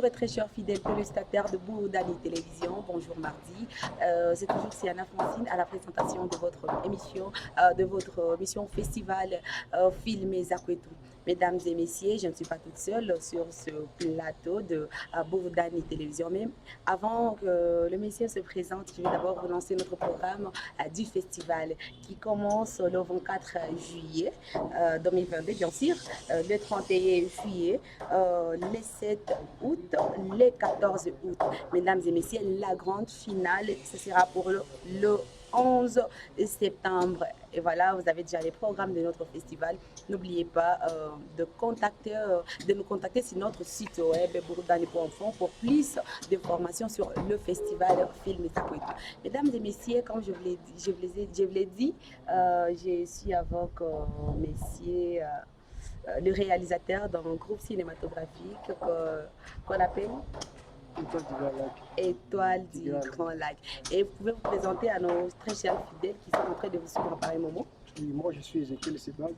Bonjour et très chers fidèles téléspectateurs de Bourdani Télévision. Bonjour mardi. C'est toujours Siana Francine à la présentation de votre émission, festival Film et Zakwetou. Mesdames et messieurs, je ne suis pas toute seule sur ce plateau de Bourdani Télévision. Mais avant que le monsieur se présente, je vais d'abord relancer notre programme du festival qui commence le 24 juillet 2022, bien sûr, le 31 juillet, le 7 août, le 14 août. Mesdames et messieurs, la grande finale, ce sera pour le 11 septembre. Et voilà, vous avez déjà les programmes de notre festival. N'oubliez pas de nous contacter sur notre site web bourdani.fr pour plus d'informations sur le festival Film et Zakwetou. Mesdames et messieurs, comme je vous l'ai dit, je suis avec messieurs, le réalisateur d'un groupe cinématographique qu'on appelle Étoile du Grand Lac. Et vous pouvez vous présenter à nos très chers fidèles qui sont en train de vous suivre par un moment. Oui, moi je suis Ezekiel Sebag,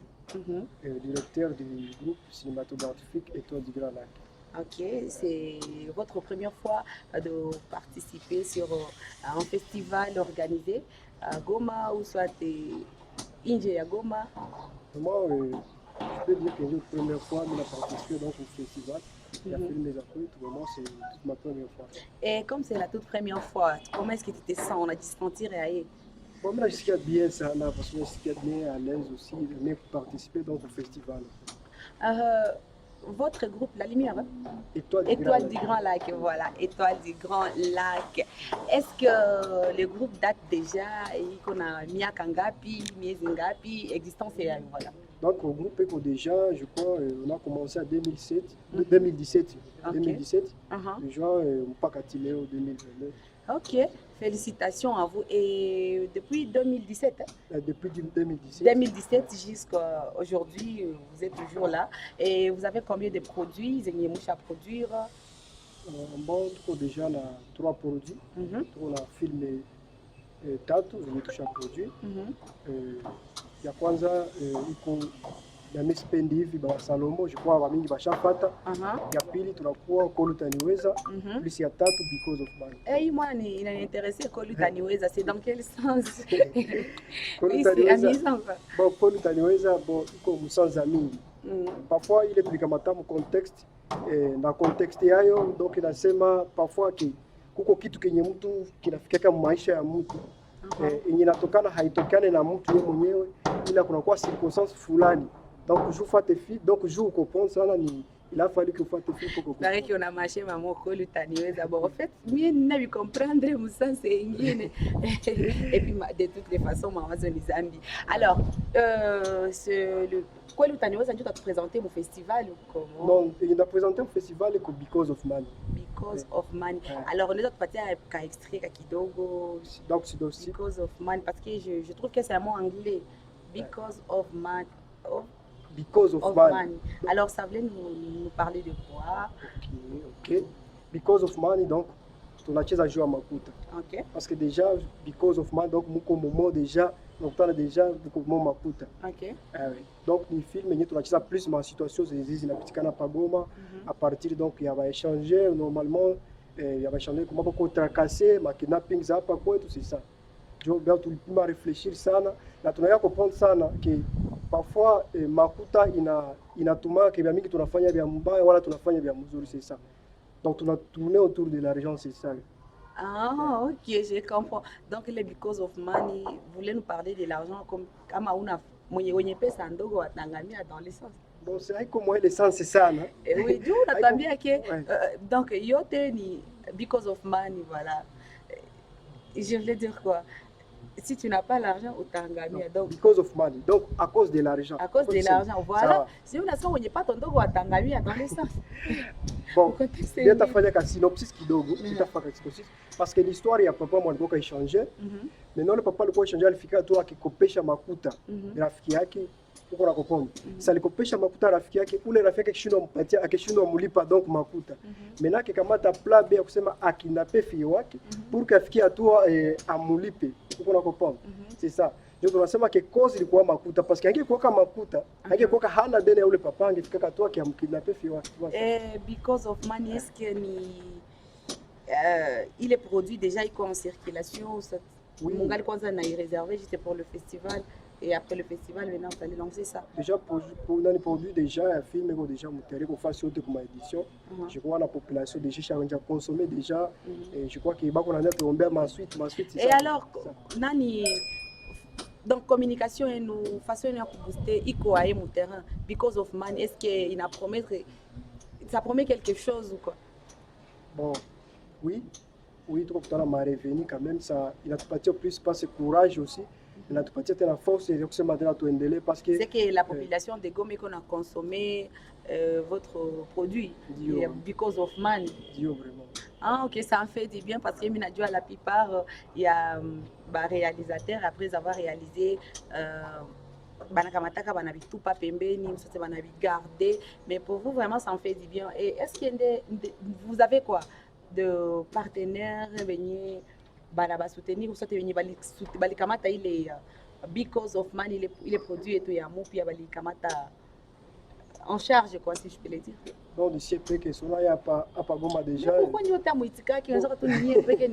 directeur du groupe cinématographique Étoile du Grand Lac. Ok, c'est votre première fois de participer sur un festival organisé à Goma ou soit Inge à Goma? Moi, je peux dire que c'est la première fois que j'ai participé donc, au festival. Il a fait mes affaires, vraiment c'est toute ma première fois. Et comme c'est la toute première fois, comment est-ce que tu te sens? On a dû se sentir et bon, moi je suis bien ça, parce que je suis bien à l'aise aussi de participer donc, au festival. Votre groupe, La Lumière, Étoile du Grand Lac, voilà, Étoile du Grand Lac. Est-ce que le groupe date déjà et qu'on a Miakangapi, Miezingapi, existence et voilà. Donc au groupe déjà, je crois, on a commencé en 2017. Okay. 2017. Le juin, on pas qu'à au 2022. Ok, félicitations à vous. Et depuis 2017 Depuis 2017. 2017 jusqu'à aujourd'hui, vous êtes toujours là. Et vous avez combien de produits? Vous avez à produire? Bon, déjà, on a 3 produits. On a filmé tatu, on a produit. Ya kwanza iko na mispendi hivi ba Salomo, je crois wamingi bashapata. Ya pili tunakuwa Kolutaniweza, plus ya tatu Because of Man. Eh, moi inaniintéresser Kolutaniweza, c'est dans quel sens? Kolutaniweza. Bon, Kolutaniweza bon iko musanza mingi. Parfois ile tulikamata mu contexte na contexte yayo donc inasema parfois ki kuko kitu kenye mtu kinafikia maisha ya mtu. Yenye natokana haitokane na mtu yeye mwenyewe ila kunakuwa circonstance fulani. Donc je fais fi donc je comprends ça ni il a fallu que fasse fi pour comprendre. Parce qu'on a marché maman Kolutaniweza. Bon en fait, mieux n'a pu comprendre mon sens c'est ingénieux. Et puis de toutes les façons maman Zonizambi. Alors le Kolutaniweza tu as présenté mon festival ou comment? Non, il a présenté un festival comme Because of Man. Because of Man. Alors on est autres partir à extrait kidogo. Donc c'est aussi Because of Man parce que je trouve que c'est un mot anglais. Because of Man. Because of Man. Alors ça voulait nous parler de quoi? Ok. Because of Man, donc tunacheza juu ya makuta. Ok. Parce que déjà Because of Man, donc muko momo déjà donc on a déjà beaucoup momo makuta. Ok. Donc ni film yenye tunacheza plus ma situation zizi zinapitikana pa Goma à partir donc il y a échanger normalement il y a échanger comment beaucoup tracasser ma kidnapping za hapa kwetu c'est ça. Jo bien tulipima réfléchir sana na tunaya comprendre sana que parfois makuta inatuma que vya mingi tunafanya vya mbaya wala tunafanya vya mzuri c'est ça. Donc on a tourné autour de l'argent c'est ça. Ah ok, je comprends. Donc les Because of Money voulait nous parler de l'argent comme kama una mwenye pesa ndogo watangamia dans l'essence. Bon c'est vrai que moi l'essence c'est ça non? Oui, du natambia que donc yote ni Because of Money voilà. Je voulais dire quoi? Si tu n'as pas l'argent, utangamia. Donc because of money. Donc à cause de l'argent. À cause de l'argent, voilà. Si on a ça, on n'est pas ton dogo watangamia dans le sens. Bon, bien tafanya ka synopsis kidogo, tutafanya synopsis parce que l'histoire ya papa mwana boka échanger. Maintenant le papa alikuwa échanger alifika tu akikopesha makuta rafiki yake uko na kopombe. Sasa alikopesha makuta rafiki yake, ule rafiki yake kishindwa mpatia, akishindwa mulipa donc makuta. Maintenant akikamata plan B ya kusema akinape fille wake pour que afikie hatua amulipe. Uko na kopombe. C'est ça. ndio tunasema ke cause ilikuwa makuta parce que angekuwa makuta angekuwa hana deni ya ule papa angefika katoa kiamkidnape fi watu. Because of money, est-ce que il est produit déjà iko en circulation, oui. Mungali kwanza na réservé juste pour le festival et après le festival maintenant vous allez lancer ça. Déjà pour dans les produits déjà un film est déjà monté qu'on fasse autre comme édition. Je crois la population déjà déjà consommé déjà et je crois qu'il va qu'on a tombé ma suite et ça. Alors nani donc communication et nous façon de booster iko à mon terrain because of man, est-ce qu'il a promis ça promet quelque chose ou quoi? Bon oui trop tard m'a revenu quand même ça il a tupatia plus pas ce courage aussi. Il a tupatia la force et ce matin à tuendelee parce que c'est que la population de Goma qu'on a consommé votre produit because of man. Dio vraiment. Ah ok, ça en fait du bien parce que à la plupart il y a réalisateur après avoir réalisé banakamataka banabi tout pas pembeni msote banabi garder, mais pour vous vraiment ça en fait du bien. Et est-ce qu'il y a vous avez quoi de partenaires venir balaba soutenir ou soit venir bali kamata ile because of man il est produit et tout ya mo pia bali kamata en charge quoi si je peux le dire. Donc d'ici peu que cela y a pas Goma déjà. Pourquoi ni autant muitika qui on tout ni peke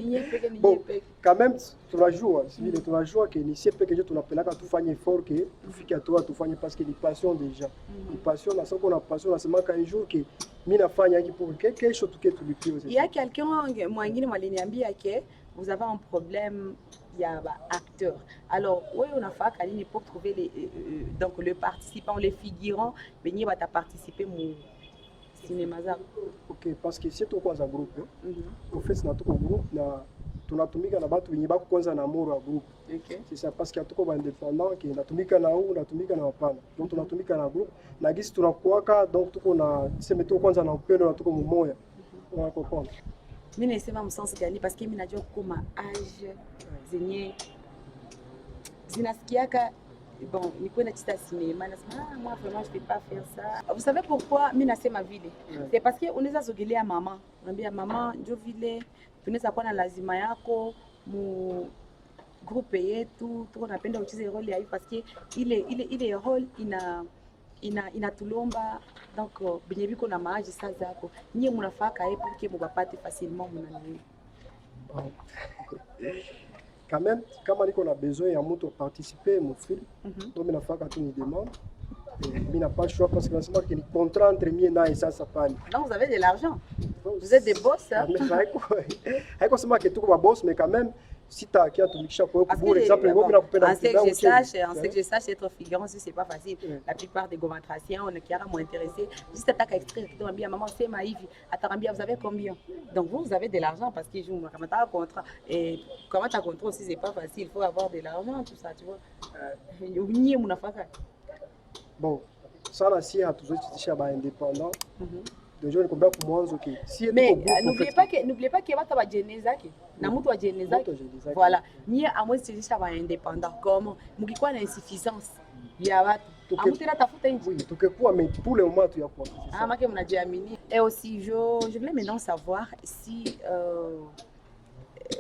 quand même tunajua civile tunajua que ni sipe que je tunapeleka tufanye effort que tufike hatua tufanye parce que ni passion déjà. Ni passion na soko na passion nasema qu'un jour que mimi nafanya hiki pour quelque chose que tulipio. Il y a quelqu'un mwingine mwaliniambia que vous avez un problème il y a acteur. Alors, oui, on a fait Kaline pour trouver donc le participant, les figurants, venir à participer au cinéma. Ok, parce que c'est tout quoi un groupe. En fait, c'est notre groupe. Tunatumika na batu wenye bako kwanza na moro wa groupe. C'est ça parce que tuko ba indépendant qui natumika na huu natumika na hapana. Donc tunatumika na groupe na gisi tunakuaka donc tuko na sema tuko kwanza na upendo na tuko mmoja. Unakopona. Mimi nasema msonsi gani parce que mimi najua kama age zenye zinasikiaka bon niko na chita cinéma nasema moi vraiment je peux pas faire ça. Vous savez pourquoi mimi nasema vile? C'est parce que unaweza sogelea mama, unambia mama njoo vile tunaweza kuwa na lazima yako mu groupe yetu tuko napenda ucheze role ya parce que ile role inatulomba donc benye biko na maaji saa zako nyie mnafaka pour que mubapate facilement mnanini. Quand même kama niko na besoin ya mtu participer mon film donc mimi nafaka tu ni demande et mimi n'a pas le choix parce que nasema que ni contrat entre mie na ça pani. Donc vous avez de l'argent. Vous êtes des boss hein. Haiko sema que tuko ba boss mais quand même si tu as tumikisha kwa pour exemple en ce que je sache être figurant c'est pas facile. La plupart des gomatraciens on est carrément intéressé juste attaque extrait tu m'as dit maman c'est ma hivi atambia vous avez combien. Donc vous avez de l'argent parce que je me ramène un contrat et comment tu as contrat aussi c'est pas facile, il faut avoir de l'argent tout ça tu vois. Ni mnafaka. Bon ça là si hatuzotisha ba indépendant. Déjà nikwambia kumwanzo ki si mais n'oubliez pas que watu wa jeneza ki na mtu wa jeneza voilà ni amwezi ba indépendant comme mukikuwa na insuffisance ya watu amutira tafuta nje oui tukekuwa mais pour le moment tu ya kwa make mnajiamini. Et aussi je voulais maintenant savoir si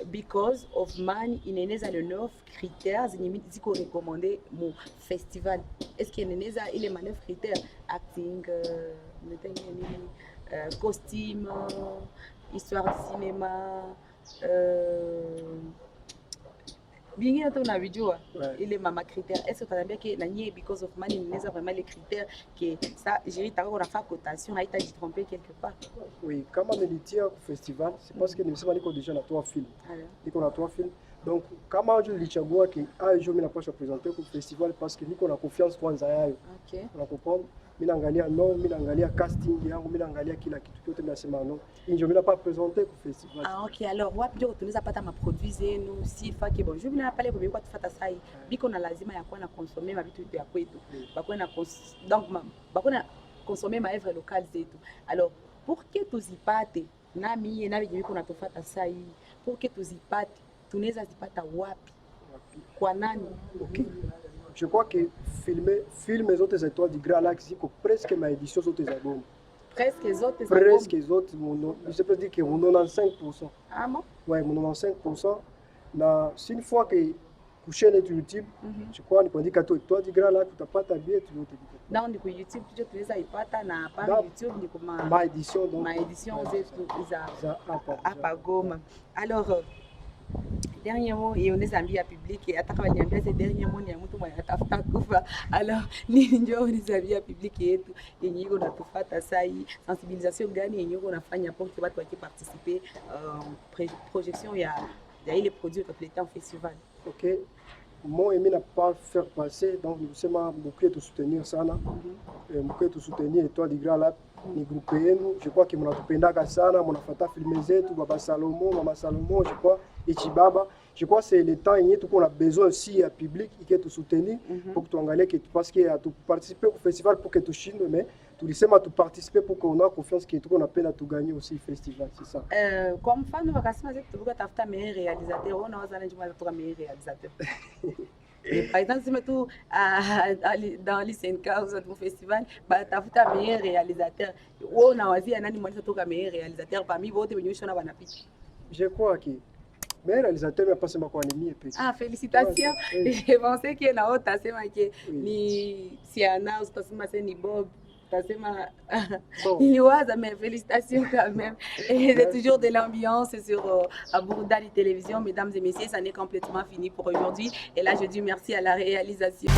because of man ineneza le 9 critères ziko recommandé mon festival. Est-ce qu'il ineneza ile 9 critères acting costume, histoire du cinéma, bien tu unavijua ile mama critères. Est-ce que tu as bien que nani because of money inaweza vraiment les critères que ça j'ai t'as on a fait cotation haita jitromper quelque part. Oui, kama nilitia au festival c'est parce que nimesema niko déjà na 3 films. Niko na 3 films. Donc kama je nilichagua que je mimi napaswa présenter au festival parce que niko na confiance kwanza yayo. OK. Unakupenda? Mimi naangalia mimi naangalia casting yangu, mimi naangalia kila kitu chote mimi nasema non. Ndio mimi pas présenter au festival. Ah OK, alors wapi ndio tunaweza pata ma produits zenu si fa que bon. Je mimi pale kwa kwa tufata sai. Biko na lazima ya kuwa na consommer ma vitu ya kwetu. Bakwe na donc bakwe na consommer ma œuvre locale zetu. Alors pour que tuzipate na mimi na biko na tufata sai, pour que tuzipate tunaweza zipata wapi? Kwa nani? OK. Je crois que filmer les autres étoiles du Grand Lac, c'est presque ma édition sur tes albums. Presque les autres presque les autres, je peux dire que mon 95%. Ah bon? Ouais, mon 95%. C'est une fois que kuchaîne yetu YouTube. Je crois ni kuandika tu Etoile du Grand Lac utapata bien tu yote. Na ndiko YouTube tu tunaweza ipata na hapa YouTube ndiko ma édition donc ma édition zetu za hapa Goma. Alors dernier mot et on est amis à public et hata kama niambia ce dernier mot ni mtu mwenye atafuta kufa. Alors ni ndio ni amis à public yetu yenye iko natufuata sasa hii sensibilisation gani yenye iko nafanya pour que watu waki participer projection ya ile produit tutaletea en festival. OK. Moi aimé n'a pas faire passer donc nous sommes beaucoup de soutenir sana. Beaucoup de soutenir Etoile du Grand Lac ni groupe yenu. Je crois que mnatupendaka sana, mnafuata films zetu Baba Salomon, Mama Salomon, je crois Ichibaba. Je crois que c'est le temps yenye tuko na besoin aussi ya public qui est soutenir pour que tuangalie que parce que tu participer au festival pour que tu shinde mais tulisema tu participer pour qu'on a confiance que tuko napenda tu gagner aussi festival, c'est ça. Comme fan wakasema zetu tuko tafuta meilleur réalisateur, on a wazana njuma tuko meilleur réalisateur. Et par exemple, si tu dans l'ICNK ou dans festival, bah tafuta meilleur réalisateur. On a wazi nani mwanzo tuko meilleur réalisateur parmi wote wenye ushona banapita. Je crois que meilleur réalisateur mais pas seulement kwa nini peke. Ah, félicitations. Je pensais que na autre tasema que ni Siana ou tasema c'est ni Bob. Iliwaza, mais félicitations quand même. Et c'est toujours de l'ambiance sur Bourdali Télévision. Mesdames et messieurs, ça n'est complètement fini pour aujourd'hui. Et là, je dis merci à la réalisation.